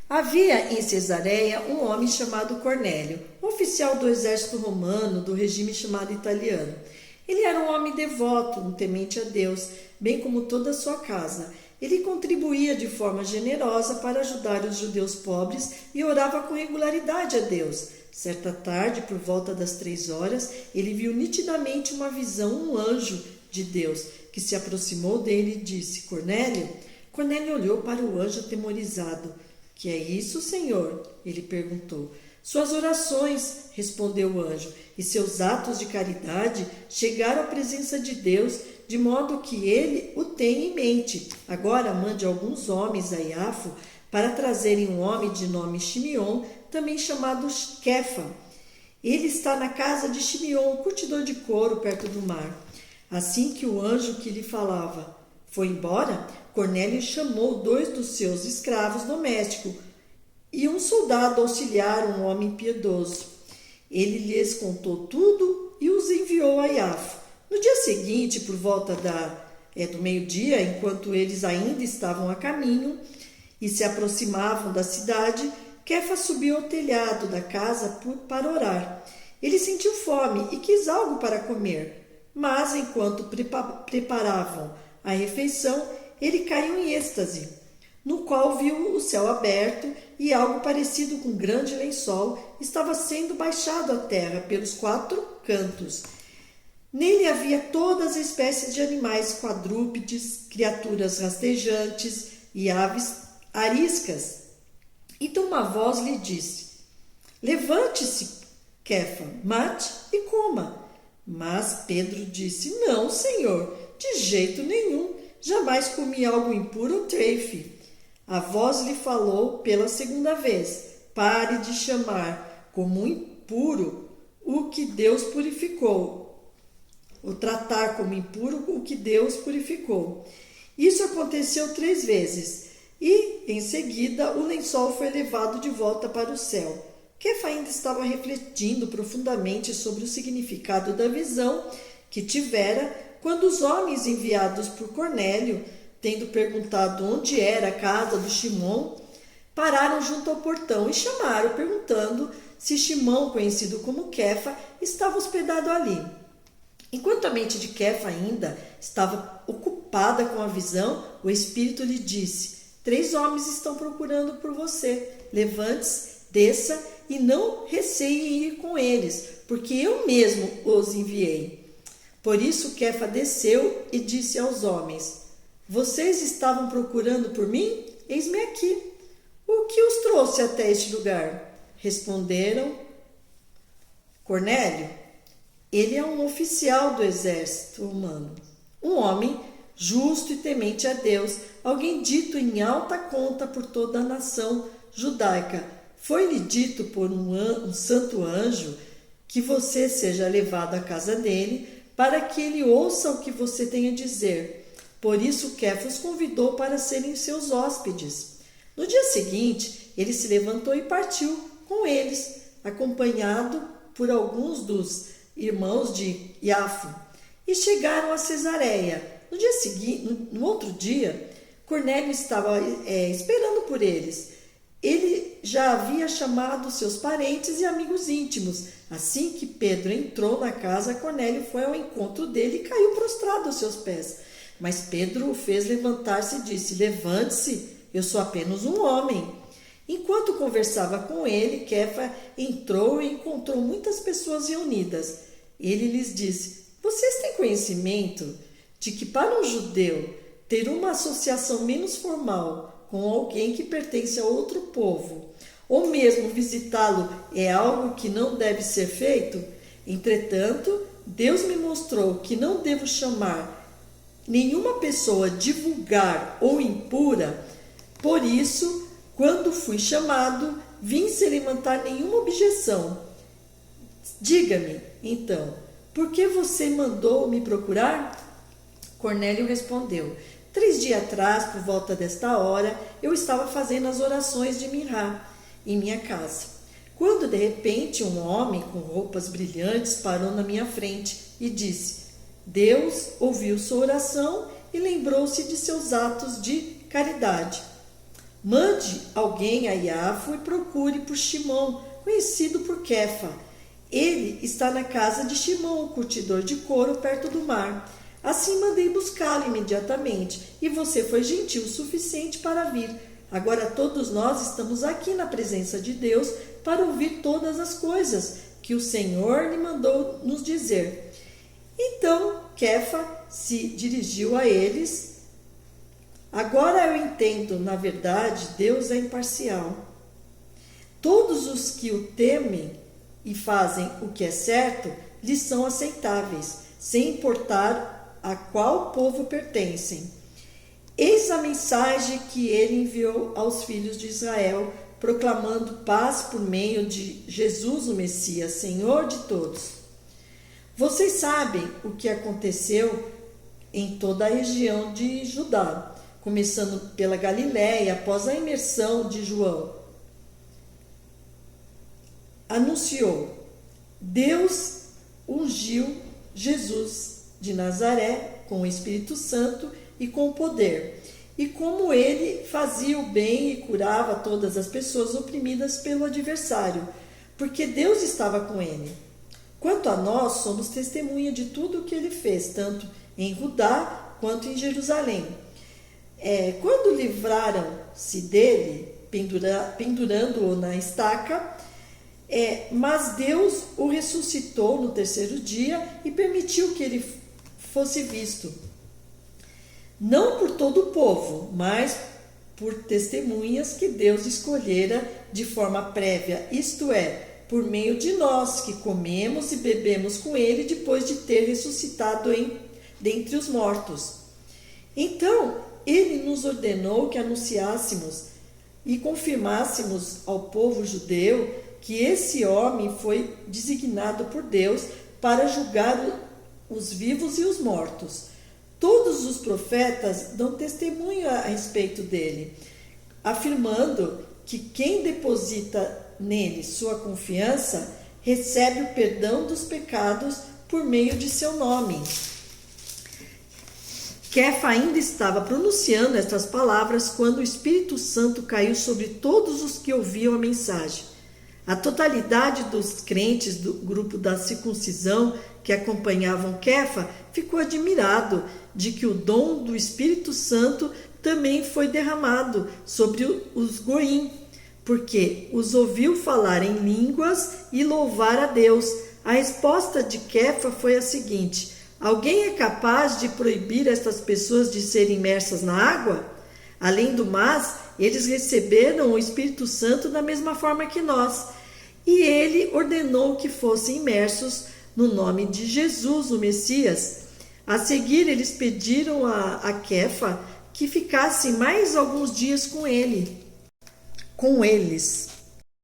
Havia em Cesareia um homem chamado Cornélio, um oficial do exército romano do regime chamado italiano. Ele era um homem devoto, um temente a Deus, bem como toda a sua casa. Ele contribuía de forma generosa para ajudar os judeus pobres e orava com regularidade a Deus. Certa tarde, por volta das 3 horas, ele viu nitidamente uma visão, um anjo de Deus, que se aproximou dele e disse: Cornélio? Cornélio olhou para o anjo atemorizado. Que é isso, Senhor? Ele perguntou. Suas orações, respondeu o anjo, e seus atos de caridade chegaram à presença de Deus, de modo que ele o tem em mente. Agora mande alguns homens a Iafo para trazerem um homem de nome Shimeon, também chamado Kefa. Ele está na casa de Shimeon, um curtidor de couro, perto do mar. Assim que o anjo que lhe falava foi embora, Cornélio chamou 2 dos seus escravos domésticos e um soldado auxiliar, um homem piedoso. Ele lhes contou tudo e os enviou a Iafo. No dia seguinte, por volta do meio-dia, enquanto eles ainda estavam a caminho e se aproximavam da cidade, Kefa subiu ao telhado da casa para orar. Ele sentiu fome e quis algo para comer, mas enquanto preparavam a refeição, ele caiu em êxtase, no qual viu o céu aberto e algo parecido com um grande lençol estava sendo baixado à terra pelos 4 cantos. Nele havia todas as espécies de animais quadrúpedes, criaturas rastejantes e aves ariscas. Então uma voz lhe disse: Levante-se, Kefa, mate e coma. Mas Pedro disse: Não, Senhor, de jeito nenhum. Jamais comi algo impuro ou treife. A voz lhe falou pela 2ª vez: Pare de chamar como impuro o que Deus purificou, ou tratar como impuro o que Deus purificou. Isso aconteceu 3 vezes, e em seguida o lençol foi levado de volta para o céu. Kefa ainda estava refletindo profundamente sobre o significado da visão que tivera, quando os homens enviados por Cornélio, tendo perguntado onde era a casa do Shimon, pararam junto ao portão e chamaram, perguntando se Shimon, conhecido como Kefa, estava hospedado ali. Enquanto a mente de Kefa ainda estava ocupada com a visão, o Espírito lhe disse: 3 homens estão procurando por você. Levante-se, desça e não receie em ir com eles, porque eu mesmo os enviei. Por isso Kefa desceu e disse aos homens: Vocês estavam procurando por mim? Eis-me aqui. O que os trouxe até este lugar? Responderam: Cornélio, ele é um oficial do exército romano, um homem justo e temente a Deus, alguém dito em alta conta por toda a nação judaica. Foi-lhe dito por um santo anjo que você seja levado à casa dele, para que ele ouça o que você tem a dizer. Por isso Kefa os convidou para serem seus hóspedes. No dia seguinte, ele se levantou e partiu com eles, acompanhado por alguns dos irmãos de Iafo, e chegaram a Cesareia. No dia seguinte, no outro dia, Cornélio estava esperando por eles. Ele já havia chamado seus parentes e amigos íntimos. Assim que Pedro entrou na casa, Cornélio foi ao encontro dele e caiu prostrado aos seus pés. Mas Pedro o fez levantar-se e disse: Levante-se, eu sou apenas um homem. Enquanto conversava com ele, Kefa entrou e encontrou muitas pessoas reunidas. Ele lhes disse: Vocês têm conhecimento de que para um judeu ter uma associação menos formal com alguém que pertence a outro povo, ou mesmo visitá-lo, é algo que não deve ser feito? Entretanto, Deus me mostrou que não devo chamar nenhuma pessoa de vulgar ou impura. Por isso, quando fui chamado, vim sem levantar nenhuma objeção. Diga-me, então, por que você mandou me procurar? Cornélio respondeu: 3 dias atrás, por volta desta hora, eu estava fazendo as orações de Minhá em minha casa, quando de repente um homem com roupas brilhantes parou na minha frente e disse: Deus ouviu sua oração e lembrou-se de seus atos de caridade. Mande alguém a Iafo e procure por Shimon, conhecido por Kefa. Ele está na casa de Shimon, o curtidor de couro, perto do mar. Assim mandei buscá-lo imediatamente, e você foi gentil o suficiente para vir. Agora todos nós estamos aqui na presença de Deus para ouvir todas as coisas que o Senhor lhe mandou nos dizer. Então Kefa se dirigiu a eles. Agora eu entendo, na verdade, Deus é imparcial. Todos os que o temem e fazem o que é certo lhes são aceitáveis, sem importar a qual povo pertencem. Eis a mensagem que ele enviou aos filhos de Israel, proclamando paz por meio de Jesus, o Messias, Senhor de todos. Vocês sabem o que aconteceu em toda a região de Judá, começando pela Galiléia, após a imersão de João. Anunciou: Deus ungiu Jesus de Nazaré com o Espírito Santo e com poder, e como ele fazia o bem e curava todas as pessoas oprimidas pelo adversário, porque Deus estava com ele. Quanto a nós, somos testemunha de tudo o que ele fez, tanto em Judá quanto em Jerusalém. Quando livraram-se dele, pendurando-o na estaca, mas Deus o ressuscitou no terceiro dia e permitiu que ele fosse visto, não por todo o povo, mas por testemunhas que Deus escolhera de forma prévia, isto é, por meio de nós, que comemos e bebemos com ele depois de ter ressuscitado dentre os mortos. Então, ele nos ordenou que anunciássemos e confirmássemos ao povo judeu que esse homem foi designado por Deus para julgar os vivos e os mortos. Todos os profetas dão testemunho a respeito dele, afirmando que quem deposita nele sua confiança recebe o perdão dos pecados por meio de seu nome. Kefa ainda estava pronunciando estas palavras quando o Espírito Santo caiu sobre todos os que ouviam a mensagem. A totalidade dos crentes do grupo da circuncisão que acompanhavam Kefa ficou admirado de que o dom do Espírito Santo também foi derramado sobre os goim, porque os ouviu falar em línguas e louvar a Deus. A resposta de Kefa foi a seguinte: alguém é capaz de proibir estas pessoas de serem imersas na água? Além do mais, eles receberam o Espírito Santo da mesma forma que nós, e ele ordenou que fossem imersos no nome de Jesus, o Messias. A seguir, eles pediram a Kefa que ficasse mais alguns dias com eles.